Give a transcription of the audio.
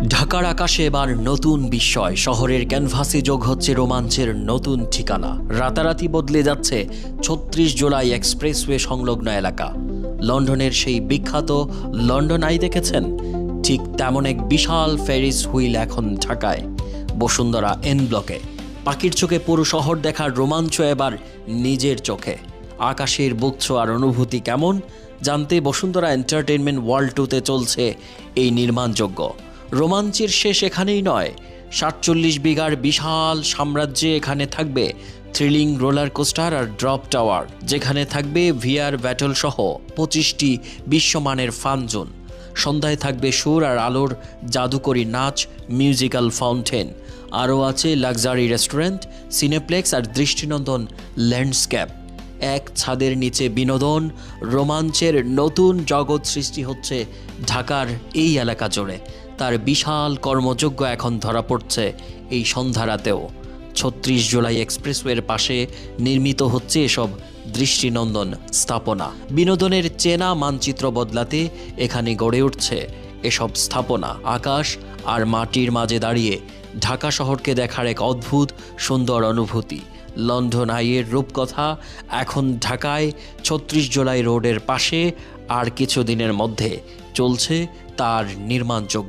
ঢাকার আকাশে এবার নতুন বিস্ময়। শহরের ক্যানভাসে যোগ হচ্ছে রোমাঞ্চের নতুন ঠিকানা। রাতারাতি বদলে যাচ্ছে ৩৬ জুলাই এক্সপ্রেসওয়ে সংলগ্ন এলাকা। লন্ডনের সেই বিখ্যাত লন্ডন আই দেখেছেন? ঠিক তেমন এক বিশাল ফেরিস হুইল এখন ঢাকায় বসুন্ধরা এন ব্লকে। পাখির চোখে পুরো শহর দেখার রোমাঞ্চ এবার নিজের চোখে। আকাশের বুক ছোঁয়ার অনুভূতি কেমন জানতে বসুন্ধরা এন্টারটেইনমেন্ট ওয়ার্ল্ড 2-তে চলছে এই নির্মাণযোগ্য। রোমাঞ্চের শেষ এখানেই নয়, ৪৭ বিঘার বিশাল সাম্রাজ্যে এখানে থাকবে থ্রিলিং রোলার কোস্টার আর ড্রপ টাওয়ার, যেখানে থাকবে ভিআর ব্যাটল সহ ২৫টি বিশ্বমানের ফান জোন। সন্ধ্যায় থাকবে সুর আর আলোর জাদুকরী নাচ, মিউজিক্যাল ফাউন্টেন। আরও আছে লাক্সারি রেস্টুরেন্ট, সিনেপ্লেক্স আর দৃষ্টিনন্দন ল্যান্ডস্কেপ। এক ছাদের নিচে বিনোদন, রোমাঞ্চের নতুন জগৎ সৃষ্টি হচ্ছে ঢাকার এই এলাকা জুড়ে। তার বিশাল কর্মযজ্ঞ এখন ধরা পড়ছে এই সন্ধ্যারাতেও। ৩৬ জুলাই এক্সপ্রেসওয়ের পাশে নির্মিত হচ্ছে এসব দৃষ্টিনন্দন স্থাপনা। বিনোদনের চেনা মানচিত্র বদলাতে এখানে গড়ে উঠছে এসব স্থাপনা। আকাশ আর মাটির মাঝে দাঁড়িয়ে ঢাকা শহরকে দেখার এক অদ্ভুত সুন্দর অনুভূতি। লন্ডন আইয়ের রূপকথা এখন ঢাকায় ৩৬ জুলাই রোডের পাশে। আর কিছুদিনের মধ্যে চলছে তার নির্মাণযোগ্য